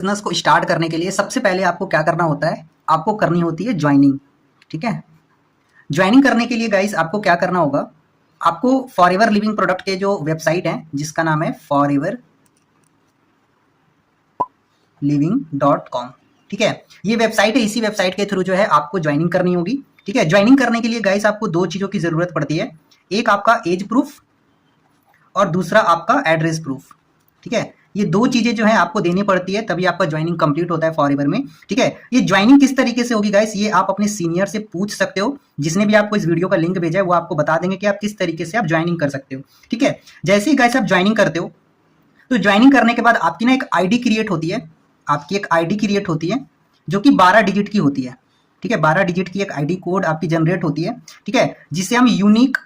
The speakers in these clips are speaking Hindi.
बिजनेस को स्टार्ट करने के लिए सबसे पहले आपको क्या करना होता है, आपको करनी होती है ज्वाइनिंग। ठीक है, ज्वाइनिंग करने के लिए गाइस आपको क्या करना होगा, आपको फॉरएवर लिविंग प्रोडक्ट के जो वेबसाइट है जिसका नाम है foreverliving.com। ठीक है, ये वेबसाइट है, इसी वेबसाइट के थ्रू जो है आपको ज्वाइनिंग करनी होगी। ठीक है, ज्वाइनिंग करने के लिए गाइस आपको दो चीज़ों की ज़रूरत पड़ती है, एक आपका एज प्रूफ और दूसरा आपका एड्रेस प्रूफ। ठीक है, ये दो चीजें जो है आपको देनी पड़ती है, तभी आपका ज्वाइनिंग कंप्लीट होता है फॉरएवर में। ठीक है, ये ज्वाइनिंग किस तरीके से होगी गाइस, ये आप अपने सीनियर से पूछ सकते हो, जिसने भी आपको इस वीडियो का लिंक भेजा है वो आपको बता देंगे कि आप किस तरीके से आप ज्वाइनिंग कर सकते हो। ठीक है, जैसे ही गाइस आप ज्वाइनिंग करते हो तो ज्वाइनिंग करने के बाद आपकी ना एक आईडी क्रिएट होती है, आपकी एक आईडी क्रिएट होती है जो कि 12 डिजिट की होती है। ठीक है, 12 डिजिट की एक आईडी कोड आपकी जनरेट होती है। ठीक है, जिसे हम यूनिक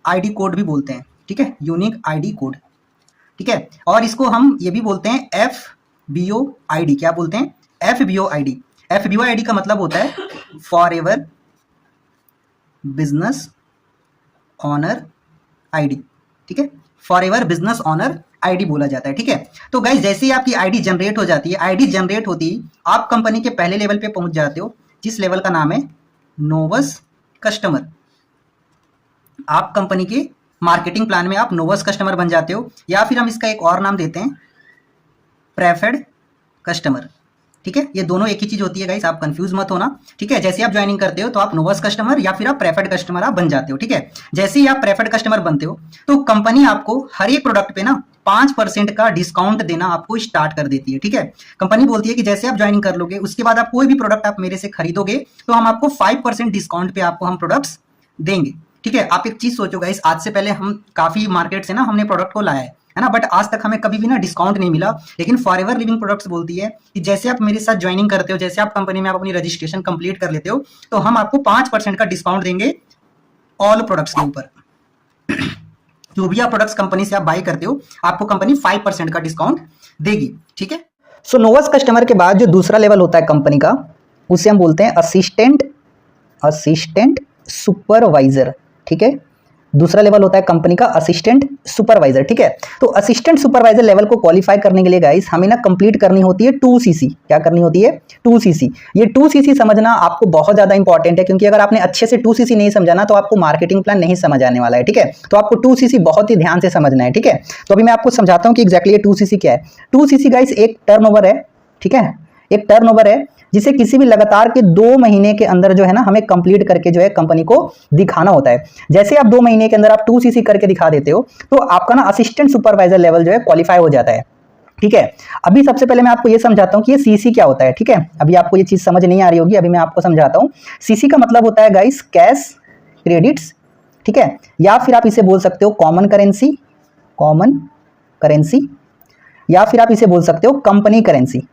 आईडी कोड भी बोलते हैं। ठीक है, यूनिक आईडी कोड। ठीक है, और इसको हम ये भी बोलते हैं FBO आईडी। क्या बोलते हैं? FBO ID. FBO आईडी का मतलब होता है फॉरएवर बिजनेस ऑनर आईडी। ठीक है, फॉरएवर बिजनेस ऑनर आईडी बोला जाता है। ठीक है, तो गाइस जैसे ही आपकी आईडी जनरेट हो जाती है, आईडी जनरेट होती ही आप कंपनी के पहले लेवल पे पहुंच जाते हो, जिस लेवल का नाम है नोवस कस्टमर। आप कंपनी के मार्केटिंग प्लान में आप नोवस कस्टमर बन जाते हो, या फिर हम इसका एक और नाम देते हैं प्रेफर्ड कस्टमर। ठीक है, ये दोनों एक ही चीज होती है गाइस, आप कंफ्यूज मत होना। ठीक है, जैसे आप ज्वाइनिंग करते हो तो आप नोवस कस्टमर या फिर आप प्रेफर्ड कस्टमर आप बन जाते हो। ठीक है, जैसे ही आप प्रेफर्ड कस्टमर बनते हो तो कंपनी आपको हर एक प्रोडक्ट पे ना 5% का डिस्काउंट देना आपको स्टार्ट कर देती है। ठीक है, कंपनी बोलती है कि जैसे आप ज्वाइनिंग कर लोगे उसके बाद आप कोई भी प्रोडक्ट आप मेरे से खरीदोगे तो हम आपको 5% डिस्काउंट पे आपको हम प्रोडक्ट्स देंगे। ठीक है, आप एक चीज सोचो गाइस, आज से पहले हम काफी मार्केट से ना हमने प्रोडक्ट को लाया है ना, बट आज तक हमें कभी भी ना डिस्काउंट नहीं मिला। लेकिन फॉरएवर लिविंग प्रोडक्ट्स बोलती है कि जैसे आप मेरे साथ ज्वाइनिंग करते हो, जैसे आप कंपनी में आप अपनी रजिस्ट्रेशन कंप्लीट कर लेते हो तो हम आपको 5% का डिस्काउंट देंगे ऑल प्रोडक्ट्स के ऊपर। जो भी आप प्रोडक्ट्स कंपनी से आप बाय करते हो आपको कंपनी 5% का डिस्काउंट देगी। ठीक है, सो नोवस कस्टमर के बाद जो दूसरा लेवल होता है कंपनी का, उसे हम बोलते हैं असिस्टेंट सुपरवाइजर। ठीक है, दूसरा लेवल होता है कंपनी का असिस्टेंट सुपरवाइजर। ठीक है, तो असिस्टेंट सुपरवाइजर लेवल को क्वालिफाई करने के लिए गाइस हमें ना कंप्लीट करनी होती है 2CC। क्या करनी होती है? 2CC। ये 2CC समझना आपको बहुत ज्यादा इंपॉर्टेंट है, क्योंकि अगर आपने अच्छे से 2CC नहीं समझा ना तो आपको मार्केटिंग प्लान नहीं समझ आने वाला है। ठीक है, तो आपको 2CC बहुत ही ध्यान से समझना है। ठीक है, तो अभी मैं आपको समझाता हूँ कि एग्जैक्टली ये 2CC क्या है। 2CC गाइस एक टर्नओवर है। ठीक है, एक टर्नओवर है जिसे किसी भी लगातार के 2 महीने के अंदर जो है ना हमें कंप्लीट करके जो है कंपनी को दिखाना होता है। जैसे आप 2 महीने के अंदर आप 2CC करके दिखा देते हो तो आपका ना असिस्टेंट सुपरवाइजर लेवल जो है क्वालिफाई हो जाता है। ठीक है, अभी सबसे पहले मैं आपको ये समझाता हूँ कि ये CC क्या होता है। ठीक है, अभी आपको ये चीज समझ नहीं आ रही होगी, अभी मैं आपको समझाता हूँ। CC का मतलब होता है गाइस कैश क्रेडिट्स। ठीक है, या फिर आप इसे बोल सकते हो कॉमन करेंसी, या फिर आप इसे बोल सकते हो कंपनी करेंसी।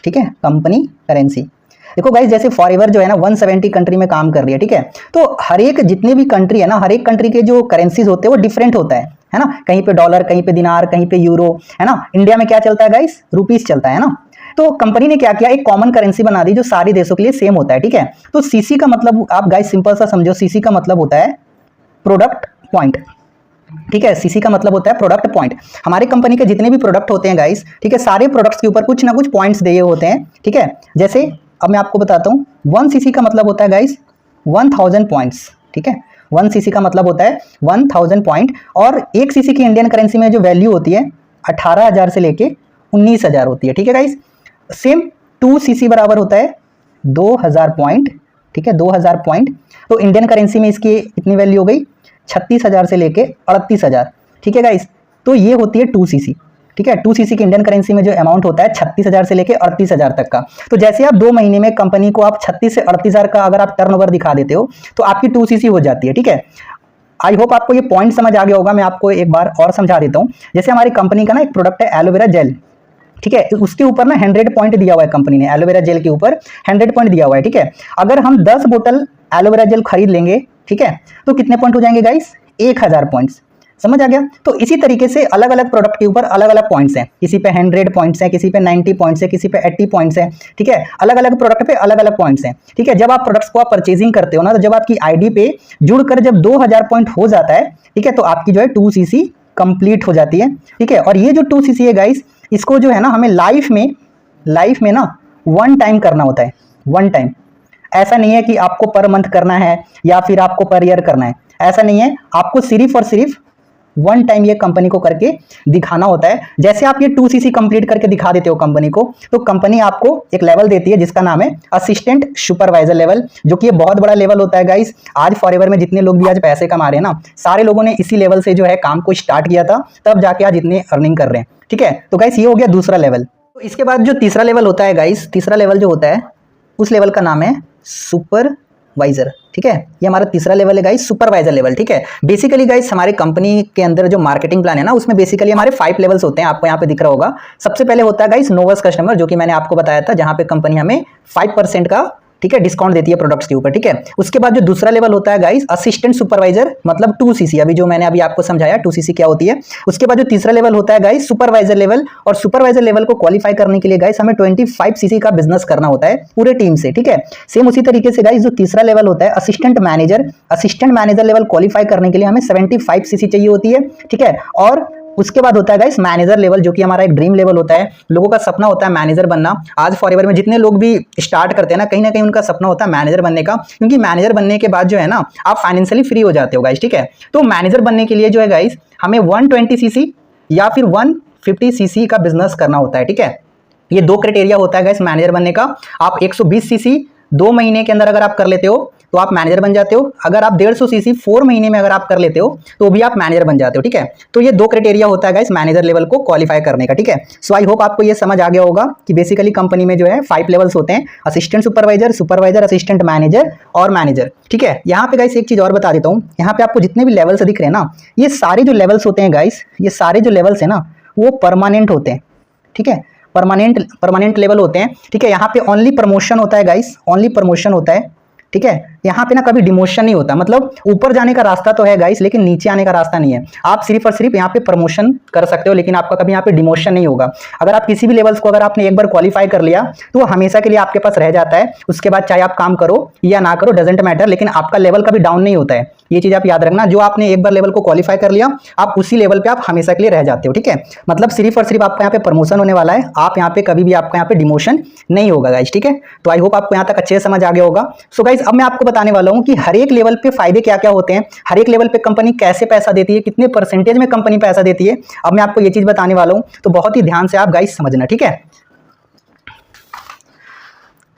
ठीक है, कंपनी करेंसी। देखो गाइस जैसे फॉरएवर जो है ना 170 कंट्री में काम कर रही है। ठीक है, तो हर एक जितने भी कंट्री है ना, हर एक कंट्री के जो करेंसीज होते हैं वो डिफरेंट होता है ना। कहीं पे डॉलर, कहीं पे दिनार, कहीं पे यूरो, है ना। इंडिया में क्या चलता है गाइस? रुपीस चलता है ना। तो कंपनी ने क्या किया, एक कॉमन करेंसी बना दी जो सारे देशों के लिए सेम होता है। ठीक है, तो CC का मतलब आप गाइस सिंपल सा समझो, CC का मतलब होता है प्रोडक्ट पॉइंट। ठीक है, CC का मतलब होता है प्रोडक्ट पॉइंट। हमारी कंपनी के जितने भी प्रोडक्ट होते हैं गाइस, ठीक है, सारे प्रोडक्ट्स के ऊपर कुछ ना कुछ पॉइंट्स दिए होते हैं। ठीक है, जैसे अब मैं आपको बताता हूँ 1CC का मतलब होता है गाइस 1000 पॉइंट्स। ठीक है, 1CC का मतलब होता है 1000 पॉइंट, और 1CC की इंडियन करेंसी में जो वैल्यू होती है 18,000 से लेके 19,000 होती है। ठीक है गाइस, सेम 2CC बराबर होता है 2000 पॉइंट। ठीक है, 2000 पॉइंट, तो इंडियन करेंसी में इसकी कितनी वैल्यू हो गई? 36,000 से लेके 38,000। ठीक है गाइस, तो ये होती है 2CC। ठीक है, 2CC की इंडियन करेंसी में जो अमाउंट होता है 36,000 से लेके 38,000 तक का। तो जैसे आप 2 महीने में कंपनी को आप 36 से 38,000 का अगर आप टर्नओवर दिखा देते हो तो आपकी 2CC हो जाती है। ठीक है, आई होप आपको ये पॉइंट समझ आ गया होगा। मैं आपको एक बार और समझा देता हूँ। जैसे हमारी कंपनी का ना एक प्रोडक्ट है एलोवेरा जेल। ठीक है, उसके ऊपर ना 100 पॉइंट दिया हुआ है, कंपनी ने एलोवेरा जेल के ऊपर 100 पॉइंट दिया हुआ है। ठीक है, अगर हम 10 बोतल एलोवेरा जेल खरीद लेंगे, ठीक है, तो कितने पॉइंट हो जाएंगे गाइस? 1000 पॉइंट्स। समझ आ गया? तो इसी तरीके से अलग अलग प्रोडक्ट के ऊपर अलग अलग पॉइंट्स हैं। किसी पे 100 पॉइंट्स हैं, किसी पे 90 पॉइंट्स है, किसी पे 80 पॉइंट्स है। ठीक है, अलग अलग प्रोडक्ट पे अलग अलग पॉइंट्स हैं। ठीक है, जब आप प्रोडक्ट्स को आप परचेजिंग करते हो ना, तो जब आपकी आईडी पे जुड़कर जब 2000 पॉइंट हो जाता है, ठीक है, तो आपकी जो है 2CC कंप्लीट हो जाती है। ठीक है, और ये जो 2CC है गाइस, इसको जो है ना हमें लाइफ में लाइफ में ना वन टाइम करना होता है, वन टाइम। ऐसा नहीं है कि आपको पर मंथ करना है या फिर आपको पर ईयर करना है, ऐसा नहीं है। आपको सिर्फ और सिर्फ वन टाइम ये कंपनी को करके दिखाना होता है। जैसे आप ये 2cc कंप्लीट करके दिखा देते हो कंपनी को, तो कंपनी आपको एक लेवल देती है जिसका नाम है असिस्टेंट सुपरवाइजर लेवल, जो कि ये बहुत बड़ा लेवल होता है गाइस। आज फॉरएवर में जितने लोग भी आज पैसे कमा रहे हैं ना, सारे लोगों ने इसी लेवल से जो है काम को स्टार्ट किया था, तब जाके आज इतने अर्निंग कर रहे हैं। ठीक है, तो गाइस ये हो गया दूसरा लेवल। तो इसके बाद जो तीसरा लेवल होता है गाइस, तीसरा लेवल जो होता है उस लेवल का नाम है सुपरवाइजर। ठीक है, ये हमारा तीसरा लेवल है गाइस, सुपरवाइजर लेवल। ठीक है, बेसिकली गाइस हमारे कंपनी के अंदर जो मार्केटिंग प्लान है ना, उसमें बेसिकली हमारे 5 लेवल्स होते हैं, आपको यहाँ पे दिख रहा होगा। सबसे पहले होता है गाइस नोवस कस्टमर, जो कि मैंने आपको बताया था, जहां पे कंपनी हमें 5% का ठीक है डिस्काउंट देती है प्रोडक्ट्स के ऊपर। ठीक है, उसके बाद जो दूसरा लेवल होता है गाइस असिस्टेंट सुपरवाइजर, मतलब 2cc, अभी जो मैंने अभी आपको समझाया 2cc क्या होती है। उसके बाद जो तीसरा लेवल होता है गाइस सुपरवाइजर लेवल, और सुपरवाइजर लेवल को क्वालिफाई करने के लिए गाइस हमें 25cc का बिजनेस करना होता है पूरे टीम से। ठीक है, सेम उसी तरीके से गाइस जो तीसरा लेवल होता है assistant manager, assistant manager level qualify करने के लिए हमें 75cc चाहिए होती है। ठीक है, और उसके बाद होता है गाइस मैनेजर लेवल, जो कि हमारा एक ड्रीम लेवल होता है। लोगों का सपना होता है मैनेजर बनना। आज फॉरएवर में जितने लोग भी स्टार्ट करते हैं ना कहीं उनका सपना होता है मैनेजर बनने का, क्योंकि मैनेजर बनने के बाद जो है ना आप फाइनेंशियली फ्री हो जाते हो गाइस। ठीक है, तो मैनेजर बनने के लिए जो है गाइस हमें 120cc या फिर 150cc का बिजनेस करना होता है। ठीक है, ये 2 क्राइटेरिया होता है गाइस मैनेजर बनने का। आप 120cc 2 महीने के अंदर अगर आप कर लेते हो तो आप मैनेजर बन जाते हो। अगर आप 150cc 4 महीने में अगर आप कर लेते हो तो भी आप मैनेजर बन जाते हो। ठीक है, तो ये 2 क्राइटेरिया होता है गाइस मैनेजर लेवल को क्वालिफाई करने का। ठीक है, सो आई होप आपको ये समझ आ गया होगा कि बेसिकली कंपनी में जो है 5 लेवल्स होते हैं, assistant supervisor, supervisor, assistant manager और मैनेजर। ठीक है, यहाँ पे गाइस एक चीज और बता देता हूँ, यहाँ पे आपको जितने भी लेवल्स दिख रहे हैं ना, ये सारे जो लेवल्स होते हैं गाइस, ये सारे जो लेवल्स है ना वो परमानेंट होते हैं। ठीक है, परमानेंट लेवल होते हैं। ठीक है, यहाँ पे ओनली प्रमोशन होता है गाइस, ओनली प्रमोशन होता है। ठीक है, यहाँ पे ना कभी डिमोशन नहीं होता, मतलब ऊपर जाने का रास्ता तो है गाइस लेकिन नीचे आने का रास्ता नहीं है। आप सिर्फ और सिर्फ यहाँ पे प्रमोशन कर सकते हो, लेकिन आपका कभी यहाँ पे डिमोशन नहीं होगा। अगर आप किसी भी लेवल्स को अगर आपने एक बार क्वालिफाई कर लिया तो वो हमेशा के लिए आपके पास रह जाता है। उसके बाद चाहे आप काम करो या ना करो, डजेंट मैटर, लेकिन आपका लेवल कभी डाउन नहीं होता है। ये चीज आप याद रखना, जो आपने एक बार लेवल को क्वालिफाई कर लिया आप उसी लेवल पे आप हमेशा के लिए रह जाते हो। ठीक है, मतलब सिर्फ और सिर्फ आपका यहाँ पे प्रमोशन होने वाला है, आप यहाँ पे कभी भी आपका यहाँ पे डिमोशन नहीं होगा गाइस। ठीक है, तो आई होप आपको यहाँ तक अच्छे से समझ आ गया होगा। सो गाइस अब मैं आपको बताने वाला हूँ कि हर एक लेवल पे फायदे क्या क्या होते हैं, हर एक लेवल पे कंपनी कैसे पैसा देती है, कितने परसेंटेज में कंपनी पैसा देती है। अब मैं आपको ये चीज बताने वाला हूँ, तो बहुत ही ध्यान से आप गाइस समझना। ठीक है,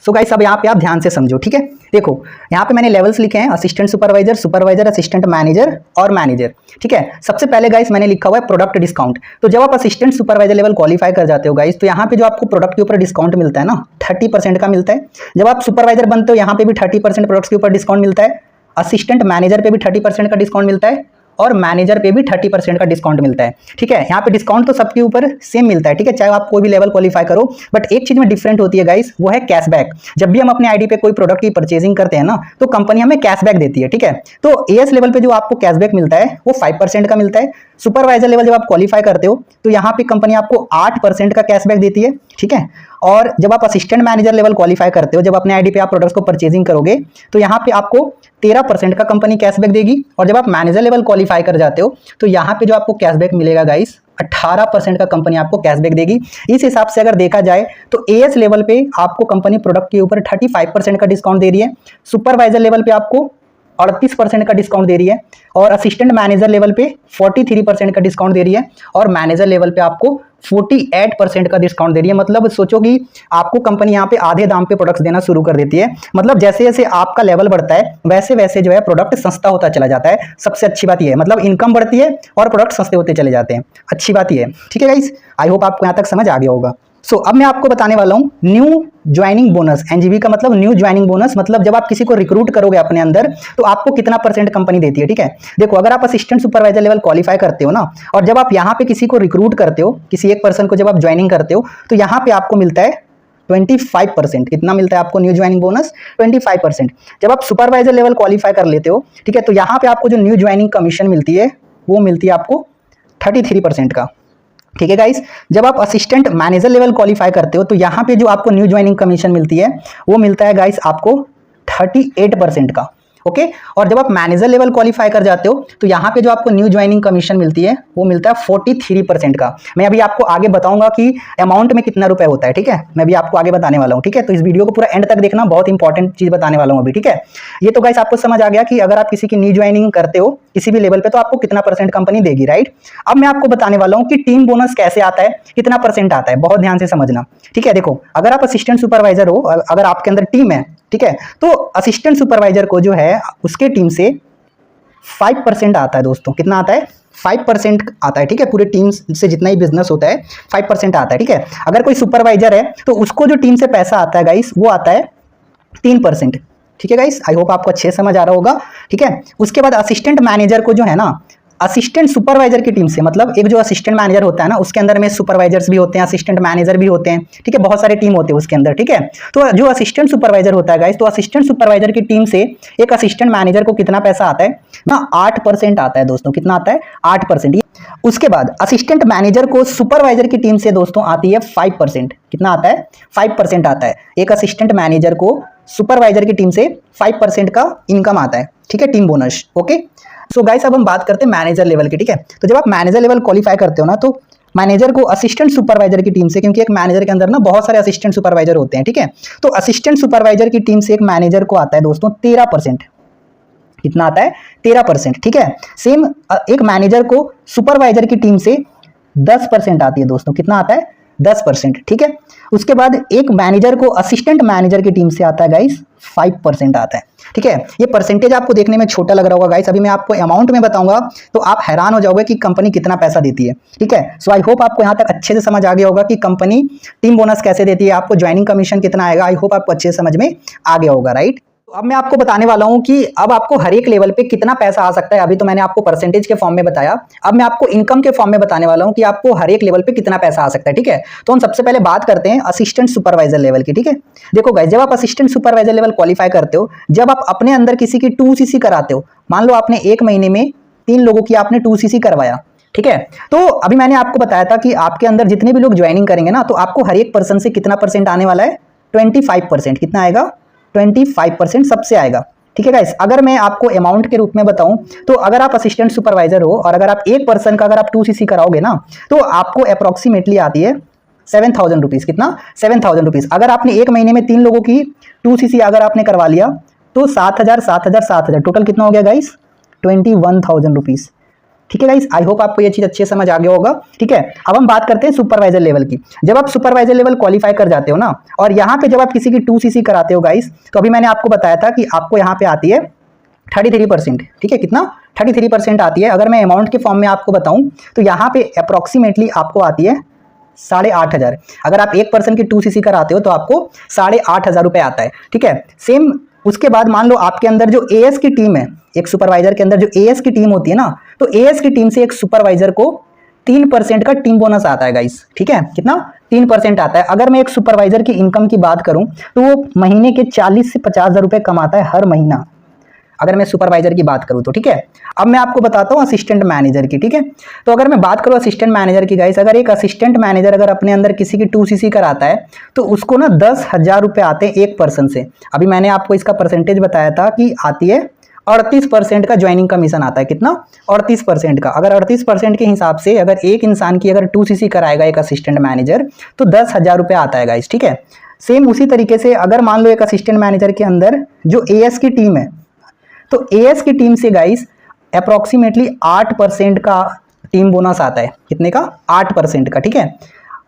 सो गाइस अब यहाँ पे आप ध्यान से समझो। ठीक है, देखो यहाँ पे मैंने लेवल्स लिखे हैं, assistant supervisor, supervisor, assistant manager और मैनेजर। ठीक है, सबसे पहले गाइस मैंने लिखा हुआ है प्रोडक्ट डिस्काउंट। तो जब आप असिस्टेंट सुपरवाइजर लेवल क्वालिफाई कर जाते हो गाइस, तो यहाँ पे जो आपको प्रोडक्ट के ऊपर डिस्काउंट मिलता है ना 30% का मिलता है। जब आप सुपरवाइजर बनते हो यहाँ पे भी 30% प्रोडक्ट्स के ऊपर डिस्काउंट मिलता है। असिस्टेंट मैनेजर पे भी 30% का डिस्काउंट मिलता है और मैनेजर पे भी 30% का डिस्काउंट मिलता है। ठीक है, यहाँ पे डिस्काउंट तो सबके ऊपर सेम मिलता है। ठीक है, चाहे आप कोई भी लेवल क्वालिफाई करो, बट एक चीज में डिफरेंट होती है गाइस, वो है कैशबैक। जब भी हम अपने आईडी पे कोई प्रोडक्ट की परचेजिंग करते हैं ना, तो कंपनी हमें कैशबैक देती है। ठीक है, तो एएस लेवल पे जो आपको कैशबैक मिलता है वो 5% का मिलता है। सुपरवाइजर लेवल जब आप क्वालिफाई करते हो तो यहाँ पे कंपनी आपको 8% का कैशबैक देती है। ठीक है, और जब आप असिस्टेंट मैनेजर लेवल क्वालिफाई करते हो, जब अपने आईडी पे आप प्रोडक्ट्स को परचेजिंग करोगे, तो यहाँ पे आपको 13% का कंपनी कैशबैक देगी। और जब आप मैनेजर लेवल क्वालिफाई कर जाते हो तो यहाँ पे जो आपको कैशबैक मिलेगा गाइस 18% का कंपनी आपको कैशबैक देगी। इस हिसाब से अगर देखा जाए तो एएस लेवल पे आपको कंपनी प्रोडक्ट के ऊपर 35% का डिस्काउंट दे रही है, सुपरवाइजर लेवल पे आपको 38% का डिस्काउंट दे रही है, और असिस्टेंट मैनेजर लेवल पे 43% का डिस्काउंट दे रही है, और मैनेजर लेवल पे आपको 48% का डिस्काउंट दे रही है। मतलब सोचो कि आपको कंपनी यहाँ पे आधे दाम पे प्रोडक्ट्स देना शुरू कर देती है। मतलब जैसे जैसे आपका लेवल बढ़ता है वैसे वैसे जो है प्रोडक्ट सस्ता होता चला जाता है। सबसे अच्छी बात ये है, मतलब इनकम बढ़ती है और प्रोडक्ट सस्ते होते चले जाते हैं। अच्छी बात ये है। ठीक है गाइस, आई होप आपको यहाँ तक समझ आ गया होगा। सो अब मैं आपको बताने वाला हूँ न्यू ज्वाइनिंग बोनस। एनजीबी का मतलब न्यू ज्वाइनिंग बोनस, मतलब जब आप किसी को रिक्रूट करोगे अपने अंदर तो आपको कितना % कंपनी देती है। ठीक है, देखो अगर आप असिस्टेंट सुपरवाइजर लेवल क्वालिफाई करते हो ना, और जब आप यहाँ पे किसी को रिक्रूट करते हो, किसी एक पर्सन को जब आप ज्वाइनिंग करते हो, तो यहाँ पे आपको मिलता है 25%। कितना मिलता है आपको न्यू ज्वाइनिंग बोनस? 25%। जब आप सुपरवाइजर लेवल क्वालिफाई कर लेते हो, ठीक है, तो यहाँ पे आपको जो न्यू ज्वाइनिंग कमीशन मिलती है वो मिलती है आपको 33% का। ठीक है गाइस, जब आप असिस्टेंट मैनेजर लेवल क्वालिफाई करते हो तो यहाँ पे जो आपको न्यू ज्वाइनिंग कमीशन मिलती है वो मिलता है गाइस आपको 38% का। ओके। और जब आप मैनेजर लेवल क्वालिफाई कर जाते हो तो यहाँ पे जो आपको न्यू ज्वाइनिंग कमीशन मिलती है वो मिलता है 43% का। मैं अभी आपको आगे बताऊंगा कि अमाउंट में कितना रुपए होता है, ठीक है, मैं भी आपको आगे बताने वाला हूँ, ठीक है। तो इस वीडियो को पूरा एंड तक देखना, बहुत इंपॉर्टेंट चीज बताने वाला हूँ अभी, ठीक है। ये तो गाइस आपको समझ आ गया कि अगर आप किसी की न्यू ज्वाइनिंग करते हो किसी भी लेवल पे तो आपको कितना परसेंट कंपनी देगी, राइट। अब मैं आपको बताने वाला हूँ कि टीम बोनस कैसे आता है, कितना परसेंट आता है, बहुत ध्यान से समझना, ठीक है। देखो, अगर आप असिस्टेंट सुपरवाइजर हो, अगर आपके अंदर टीम है, ठीक है, तो असिस्टेंट सुपरवाइजर को जो है उसके टीम से 5% आता है दोस्तों। कितना आता है? 5% आता है, ठीक है। पूरे टीम से जितना ही बिजनेस होता है 5% आता है, ठीक है। अगर कोई सुपरवाइजर है तो उसको जो टीम से पैसा आता है गाइस वो आता है 3%, ठीक है गाइस। आई होप आपको अच्छे समझ आ रहा होगा, ठीक है। उसके बाद असिस्टेंट मैनेजर को जो है ना असिस्टेंट सुपरवाइजर की टीम से, मतलब एक जो असिस्टेंट मैनेजर होता है ना उसके अंदर में सुपरवाइजर्स भी होते हैं, असिस्टेंट मैनेजर भी होते हैं, ठीक है, बहुत सारे टीम होते हैं उसके अंदर, ठीक है। तो जो असिस्टेंट सुपरवाइजर होता है गाइस, तो असिस्टेंट सुपरवाइजर की टीम से एक असिस्टेंट मैनेजर को कितना पैसा आता है ना? 8% आता है दोस्तों। कितना आता है? 8%। उसके बाद असिस्टेंट मैनेजर को सुपरवाइजर की टीम से दोस्तों आती है 5%। कितना आता है? 5% आता है। एक असिस्टेंट मैनेजर को सुपरवाइजर की टीम से 5% का इनकम आता है, ठीक है, team bonus, okay. So guys अब हम बात करते हैं मैनेजर लेवल की, ठीक है। तो जब आप मैनेजर लेवल क्वालिफाई करते हो ना तो मैनेजर को असिस्टेंट सुपरवाइजर की टीम से, क्योंकि एक मैनेजर के अंदर ना बहुत सारे असिस्टेंट सुपरवाइजर होते हैं, ठीक है, तो असिस्टेंट सुपरवाइजर की टीम से एक मैनेजर को आता है दोस्तों 13%। कितना आता है? 13%, ठीक है। सेम एक मैनेजर को सुपरवाइजर की टीम से 10% आती है दोस्तों। कितना आता है? 10%, ठीक है। उसके बाद एक मैनेजर को असिस्टेंट मैनेजर की टीम से आता है गाइस 5% आता है, ठीक है। ये परसेंटेज आपको देखने में छोटा लग रहा होगा गाइस, अभी मैं आपको अमाउंट में बताऊंगा तो आप हैरान हो जाओगे कि कंपनी कितना पैसा देती है, ठीक है। सो आई होप आपको यहाँ तक अच्छे से समझ आ गया होगा कि कंपनी टीम बोनस कैसे देती है, आपको ज्वाइनिंग कमीशन कितना आएगा। आई होप आपको अच्छे से समझ में आ गया होगा, राइट। तो अब मैं आपको बताने वाला हूं कि अब आपको हर एक लेवल पे कितना पैसा आ सकता है। अभी तो मैंने आपको परसेंटेज के फॉर्म में बताया, अब मैं आपको इनकम के फॉर्म में बताने वाला हूं कि आपको हर एक लेवल पे कितना पैसा आ सकता है, ठीक है। तो हम सबसे पहले बात करते हैं असिस्टेंट सुपरवाइजर लेवल की, ठीक है। देखो गाइस, जब आप असिस्टेंट सुपरवाइजर लेवल क्वालिफाई करते हो, जब आप अपने अंदर किसी की 2cc कराते हो, मान लो आपने एक महीने में 3 लोगों की आपने 2cc करवाया, ठीक है। तो अभी मैंने आपको बताया था कि आपके अंदर जितने भी लोग ज्वाइनिंग करेंगे ना तो आपको हर एक पर्सन से कितना परसेंट आने वाला है? 25%। कितना आएगा? 25% सबसे आएगा, ठीक है गाइस। अगर मैं आपको अमाउंट के रूप में बताऊं तो अगर आप असिस्टेंट सुपरवाइजर हो और अगर आप एक पर्सन का अगर आप 2cc कराओगे ना तो आपको अप्रोक्सीमेटली आती है 7,000 रुपीज। कितना? 7,000 रुपीज। अगर आपने एक महीने में 3 लोगों की 2cc अगर आपने करवा लिया तो 7,000 7,000 7,000 टोटल कितना हो गया गाइस? 21,000 रुपीज, ठीक है गाइस। आई होप आपको ये चीज अच्छे समझ आ गया होगा, ठीक है। अब हम बात करते हैं सुपरवाइजर लेवल की। जब आप सुपरवाइजर लेवल क्वालिफाई कर जाते हो ना और यहाँ पे जब आप किसी की 2cc कराते हो गाइस, तो अभी मैंने आपको बताया था कि आपको यहाँ पे आती है 33%, ठीक है। कितना? 33% आती है। अगर मैं अमाउंट के फॉर्म में आपको बताऊं तो यहाँ पे अप्रोक्सीमेटली आपको आती है 8,500। अगर आप एक पर्सन की 2cc कराते हो तो आपको 8,500 रुपए आता है, ठीक है। सेम उसके बाद मान लो आपके अंदर जो एएस की टीम है, एक सुपरवाइजर के अंदर जो एएस की टीम होती है ना, तो एएस की टीम से एक सुपरवाइजर को 3% का टीम बोनस आता है गाइस, ठीक है। कितना? 3% आता है। अगर मैं एक सुपरवाइजर की इनकम की बात करूं तो वो महीने के 40 से 50,000 रुपए कमाता है हर महीना, अगर मैं सुपरवाइजर की बात करूं तो, ठीक है। अब मैं आपको बताता हूं असिस्टेंट मैनेजर की, ठीक है। तो अगर मैं बात करूं असिस्टेंट मैनेजर की गाइस, अगर एक असिस्टेंट मैनेजर अगर अपने अंदर किसी की 2cc कराता है तो उसको ना 10,000 रुपए आते हैं एक पर्सन से। अभी मैंने आपको इसका परसेंटेज बताया था कि आती है 38% का ज्वाइनिंग कमीशन आता है। कितना? 38% का। अगर 38% के हिसाब से अगर एक इंसान की अगर 2cc कराएगा एक असिस्टेंट मैनेजर तो 10,000 रुपए आता है गाइस, ठीक है। सेम उसी तरीके से अगर मान लो एक असिस्टेंट मैनेजर के अंदर जो एएस की टीम है तो एएस की टीम से गाइस अप्रोक्सीमेटली 8% का टीम बोनस आता है। कितने का? 8% का, ठीक है।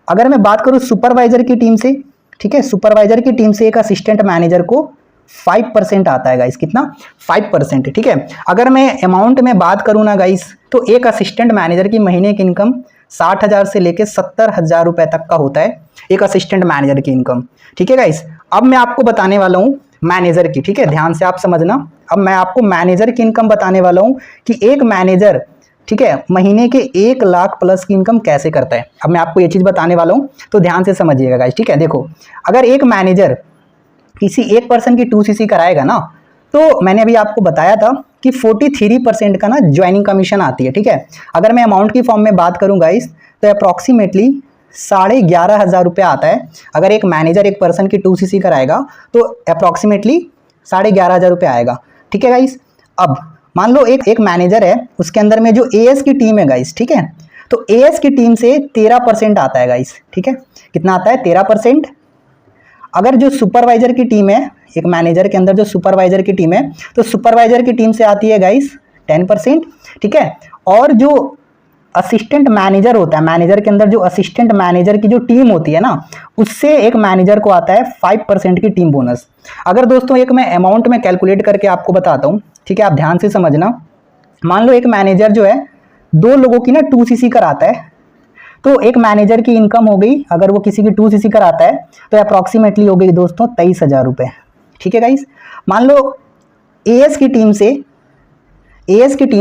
अगर मैं बात करूं सुपरवाइजर की टीम से, ठीक है, सुपरवाइजर की टीम से एक असिस्टेंट मैनेजर को 5% आता है गाइस। कितना? 5%, ठीक है। अगर मैं अमाउंट में बात करूं ना गाइस तो एक असिस्टेंट मैनेजर की महीने की इनकम 60,000 से लेकर 70,000 रुपए तक का होता है एक असिस्टेंट मैनेजर की इनकम, ठीक है गाइस। अब मैं आपको बताने वाला हूं मैनेजर की, ठीक है, ध्यान से आप समझना। अब मैं आपको मैनेजर की इनकम बताने वाला हूं कि एक मैनेजर, ठीक है, महीने के 1 लाख प्लस की इनकम कैसे करता है। अब मैं आपको ये चीज बताने वाला हूं तो ध्यान से समझिएगा गाइस, ठीक है। देखो, अगर एक मैनेजर किसी एक पर्सन की 2cc कराएगा ना तो मैंने अभी आपको बताया था कि 43% का ना ज्वाइनिंग कमीशन आती है, ठीक है। अगर मैं अमाउंट की फॉर्म में बात करूं गाइस तो अप्रोक्सीमेटली 11,500 रुपये आता है। अगर एक मैनेजर एक पर्सन की 2cc कराएगा तो अप्रोक्सीमेटली 11,500 रुपये आएगा। ठीक है गाइस। अब मान लो एक मैनेजर है, उसके अंदर में जो एएस की टीम है गाइस, ठीक है, तो एएस की टीम से 13% आता है गाइस, ठीक है, कितना आता है 13%। अगर जो सुपरवाइजर की टीम है, एक मैनेजर के अंदर जो सुपरवाइजर की टीम है, तो सुपरवाइजर की टीम से आती है गाइस 10%, ठीक है। और जो असिस्टेंट मैनेजर होता है, मैनेजर के अंदर जो असिस्टेंट मैनेजर की जो टीम होती है ना, उससे एक मैनेजर को आता है 5% की टीम बोनस। अगर दोस्तों एक मैं अमाउंट में कैलकुलेट करके आपको बताता हूँ, ठीक है, आप ध्यान से समझना। मान लो एक मैनेजर जो है 2 लोगों की ना 2cc कराता है, तो एक मैनेजर की इनकम हो गई, अगर वो किसी की 2cc कराता है तो अप्रॉक्सीमेटली हो गई दोस्तों 23,000 रुपये, ठीक है गाइस। मान लो एएस की टीम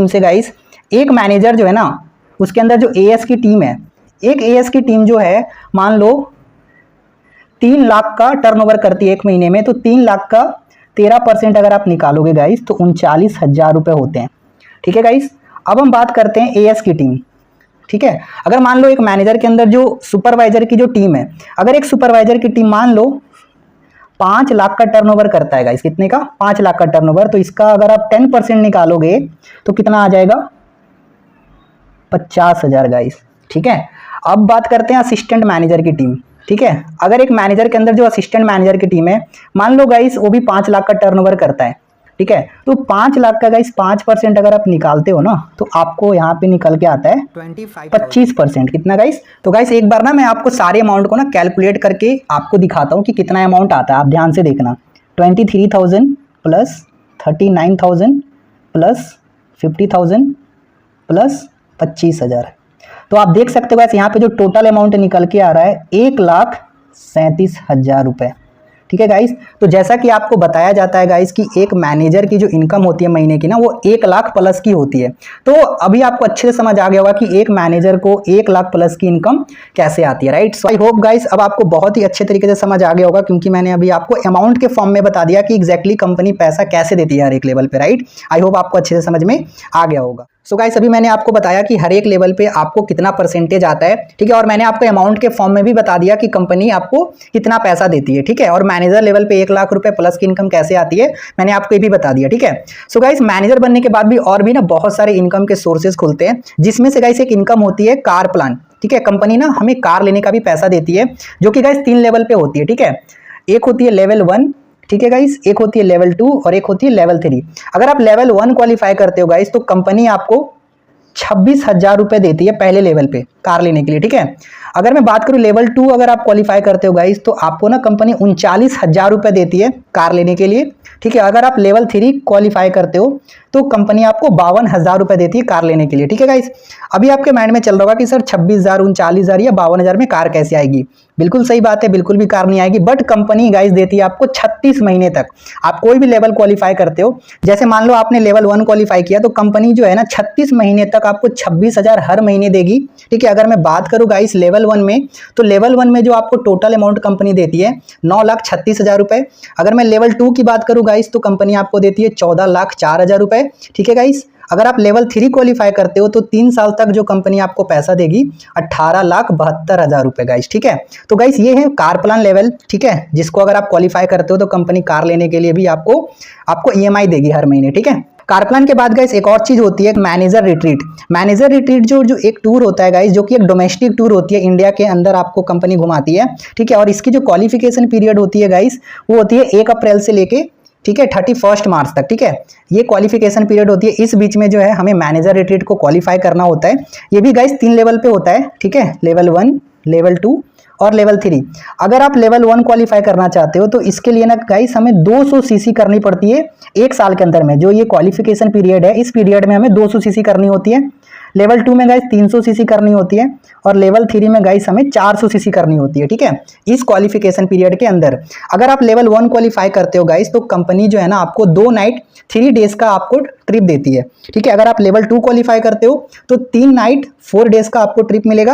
से गाइस एक मैनेजर जो है ना, उसके अंदर जो एएस की टीम है, एक एएस की टीम जो है मान लो 3 लाख का टर्नओवर करती है एक महीने में, तो 3 लाख का 13% अगर आप निकालोगे गाइस तो 39,000 रुपये होते हैं, ठीक है गाइस। अब हम बात करते हैं एएस की टीम, ठीक है। अगर मान लो एक मैनेजर के अंदर जो सुपरवाइजर की जो टीम है, अगर एक सुपरवाइजर की टीम मान लो 5 लाख का टर्नओवर करता है गाइस, कितने का 5 लाख का टर्नओवर, तो इसका अगर आप 10% निकालोगे तो कितना आ जाएगा 50,000 गाइस, ठीक है। अब बात करते हैं असिस्टेंट मैनेजर की टीम, ठीक है। अगर एक मैनेजर के अंदर जो असिस्टेंट मैनेजर की टीम है, मान लो गाइस वो भी 5 लाख का टर्नओवर करता है, ठीक है, तो 5 लाख का गाइस 5% अगर आप निकालते हो ना, तो आपको यहाँ पे निकल के आता है 25%, कितना गाइस। तो गाइस एक बार ना मैं आपको सारे अमाउंट को ना कैलकुलेट करके आपको दिखाता हूँ कि कितना अमाउंट आता है, आप ध्यान से देखना। 23,000 प्लस 39,000 प्लस 50,000 प्लस 25,000, तो आप देख सकते हो गाइस यहाँ पे जो टोटल अमाउंट निकल के आ रहा है 1,37,000 रुपये, ठीक है गाइस। तो जैसा कि आपको बताया जाता है गाइस कि एक मैनेजर की जो इनकम होती है महीने की ना, वो 1 लाख प्लस की होती है। तो अभी आपको अच्छे से समझ आ गया होगा कि एक मैनेजर को 1 लाख प्लस की इनकम कैसे आती है, right. So I hope guys अब आपको बहुत ही अच्छे तरीके से समझ आ गया होगा, क्योंकि मैंने अभी आपको अमाउंट के फॉर्म में बता दिया कि एग्जैक्टली कंपनी पैसा कैसे देती है हर एक लेवल पे, राइट। आई होप आपको अच्छे से समझ में आ गया होगा। सो गाइस अभी मैंने आपको बताया कि हर एक लेवल पे आपको कितना परसेंटेज आता है, ठीक है, और मैंने आपको अमाउंट के फॉर्म में भी बता दिया कि कंपनी आपको कितना पैसा देती है, ठीक है। और मैनेजर लेवल पे 1 लाख रुपए प्लस की इनकम कैसे आती है मैंने आपको ये भी बता दिया, ठीक है। सो गाइस मैनेजर बनने के बाद भी और भी ना बहुत सारे इनकम के सोर्सेज खुलते हैं, जिसमें से गाइस एक इनकम होती है कार प्लान, ठीक है। कंपनी ना हमें कार लेने का भी पैसा देती है, जो कि गाइस 3 लेवल पे होती है, ठीक है। एक होती है लेवल 1, ठीक है गाइस, एक होती है लेवल 2 और एक होती है लेवल 3। अगर आप लेवल 1 क्वालिफाई करते हो गाइस, तो कंपनी आपको 26,000 रुपए देती है पहले लेवल पे कार लेने के लिए, ठीक है। अगर मैं बात करूं लेवल 2 अगर आप क्वालिफाई करते हो गाइस, तो आपको ना कंपनी 39,000 रुपए देती है कार लेने के लिए, ठीक है। अगर आप लेवल 3 क्वालिफाई करते हो तो कंपनी आपको 52,000 रुपए देती है कार लेने के लिए, ठीक है गाइस। अभी आपके माइंड में चल रहा होगा कि सर 26,000, 39,000 या 52,000 में कार कैसे आएगी। बिल्कुल सही बात है, बिल्कुल भी कार नहीं आएगी, बट कंपनी गाइस देती है आपको 36 महीने तक। आप कोई भी लेवल क्वालिफाई करते हो, जैसे मान लो आपने लेवल 1 क्वालिफाई किया, तो कंपनी जो है ना 36 महीने तक आपको 26,000 हर महीने देगी, ठीक है। अगर मैं बात करूं गाइस लेवल 1 में, तो लेवल 1 में जो आपको टोटल अमाउंट कंपनी देती है 9,36,000 रुपए। अगर मैं लेवल 2 की बात करूं गाइस, तो कंपनी आपको देती है 14,04,000 रुपए, ठीक है गाइस। अगर आप लेवल 3 क्वालिफाई करते हो तो 3 साल तक जो कंपनी आपको पैसा देगी 18,72,000 रुपए गाइस, ठीक है। तो गाइस ये है कार प्लान लेवल, ठीक है, जिसको अगर आप क्वालिफाई करते हो तो कंपनी कार लेने के लिए भी आपको ईएमआई देगी हर महीने, ठीक है। कार प्लान के बाद गाइस एक और चीज होती है मैनेजर रिट्रीट। मैनेजर रिट्रीट जो एक टूर होता है गाइस, जो कि एक डोमेस्टिक टूर होती है, इंडिया के अंदर आपको कंपनी घुमाती है, ठीक है। और इसकी जो क्वालिफिकेशन पीरियड होती है गाइस, वो होती है 1 अप्रैल से लेके, ठीक है, 31 मार्च तक, ठीक है। ये क्वालिफिकेशन पीरियड होती है। इस बीच में जो है हमें मैनेजर रिट्रीट को क्वालिफाई करना होता है। ये भी गाइस 3 लेवल पे होता है, ठीक है, लेवल 1, लेवल 2 और लेवल 3। अगर आप लेवल 1 क्वालिफाई करना चाहते हो तो इसके लिए ना गाइस हमें 200 सीसी करनी पड़ती है 1 साल के अंदर में। जो ये क्वालिफिकेशन पीरियड है, इस पीरियड में हमें 200 सीसी करनी होती है। लेवल 2 में गाइस 300 सीसी करनी होती है और लेवल 3 में गाइस हमें 400 सीसी करनी होती है, ठीक है, इस क्वालिफिकेशन पीरियड के अंदर। अगर आप लेवल 1 क्वालिफाई करते हो गाइस, तो कंपनी जो है ना आपको 2 नाइट 3 डेज का आपको ट्रिप देती है, ठीक है। अगर आप लेवल 2 क्वालिफाई करते हो तो 3 नाइट 4 डेज का आपको ट्रिप मिलेगा।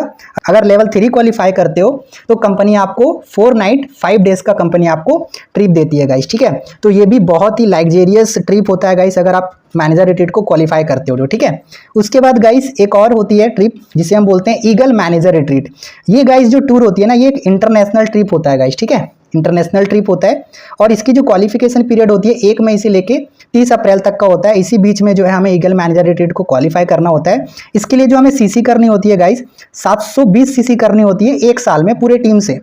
अगर लेवल 3 क्वालिफाई करते हो तो कंपनी आपको 4 नाइट 5 डेज का कंपनी आपको ट्रिप देती है गाइस, ठीक है। तो ये भी बहुत ही लग्जेरियस ट्रिप होता है गाइस, अगर आप मैनेजर रिट्रीट को क्वालिफाई करते हो, ठीक है। उसके बाद गाइस एक और होती है ट्रिप जिसे हम बोलते हैं ईगल मैनेजर रिट्रीट। ये गाइज जो टूर होती है ना, ये एक इंटरनेशनल ट्रिप होता है गाइज, ठीक है, इंटरनेशनल ट्रिप होता है। और इसकी जो क्वालिफिकेशन पीरियड होती है 1 मई से लेके 30 अप्रैल तक का होता है। इसी बीच में जो है हमें ईगल मैनेजर रिट्रीट को क्वालिफाई करना होता है। इसके लिए जो हमें सीसी करनी होती है गाइज, 720 सीसी करनी होती है 1 साल में पूरे टीम से,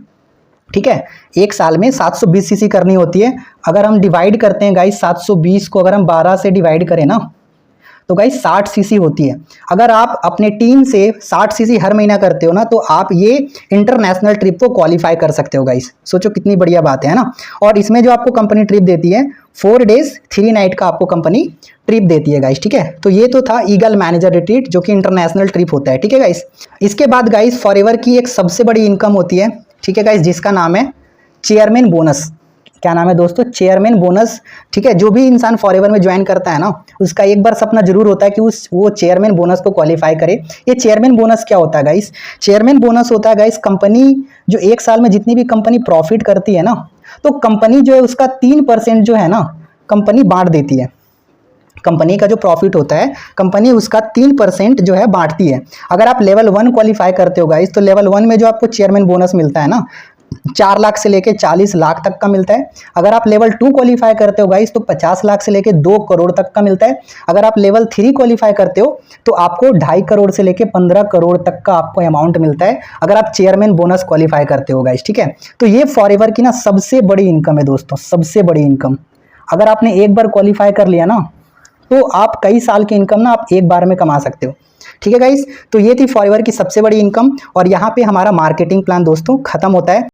ठीक है। 1 साल में 720 सीसी करनी होती है। अगर हम डिवाइड करते हैं गाइज 720 को अगर हम 12 से डिवाइड करें ना, तो गाइज 60 सीसी होती है। अगर आप अपने टीम से 60 सीसी हर महीना करते हो ना, तो आप ये इंटरनेशनल ट्रिप को क्वालिफाई कर सकते हो गाइज। सोचो कितनी बढ़िया बात है ना। और इसमें जो आपको कंपनी ट्रिप देती है 4 डेज 3 नाइट का आपको कंपनी ट्रिप देती है गाइज, ठीक है। तो ये तो था ईगल मैनेजर रिट्रीट जो कि इंटरनेशनल ट्रिप होता है, ठीक है गाइज। इसके बाद गाइज फॉरएवर की एक सबसे बड़ी इनकम होती है, ठीक है गाइज, जिसका नाम है चेयरमैन बोनस। क्या नाम है दोस्तों? चेयरमैन बोनस, ठीक है। जो भी इंसान फॉरएवर में ज्वाइन करता है ना, उसका एक बार सपना जरूर होता है कि वो चेयरमैन बोनस को क्वालिफाई करे। ये चेयरमैन बोनस क्या होता है गाइस? चेयरमैन बोनस होता है गाइस, कंपनी जो 1 साल में जितनी भी कंपनी प्रॉफिट करती है ना, तो कंपनी जो है उसका 3% जो है ना कंपनी बांट देती है। कंपनी का जो प्रॉफिट होता है कंपनी उसका 3% जो है बांटती है। अगर आप लेवल 1 क्वालिफाई करते हो गाइस, तो लेवल 1 में जो आपको चेयरमैन बोनस मिलता है ना, 4 लाख से लेके 40 लाख तक का मिलता है। अगर आप लेवल 2 क्वालिफाई करते हो गाइस, तो 50 लाख से लेके 2 करोड़ तक का मिलता है। अगर आप लेवल 3 क्वालिफाई करते हो तो आपको 2.5 करोड़ से लेके 15 करोड़ तक का आपको अमाउंट मिलता है, अगर आप चेयरमैन बोनस क्वालिफाई करते हो गाइस, ठीक है। तो ये फॉरएवर की ना सबसे बड़ी इनकम है दोस्तों, सबसे बड़ी इनकम। अगर आपने एक बार क्वालिफाई कर लिया ना, तो आप कई साल की इनकम ना आप एक बार में कमा सकते हो, ठीक है गाइस। तो ये थी फॉरएवर की सबसे बड़ी इनकम। और यहाँ पे हमारा मार्केटिंग प्लान दोस्तों खत्म होता है।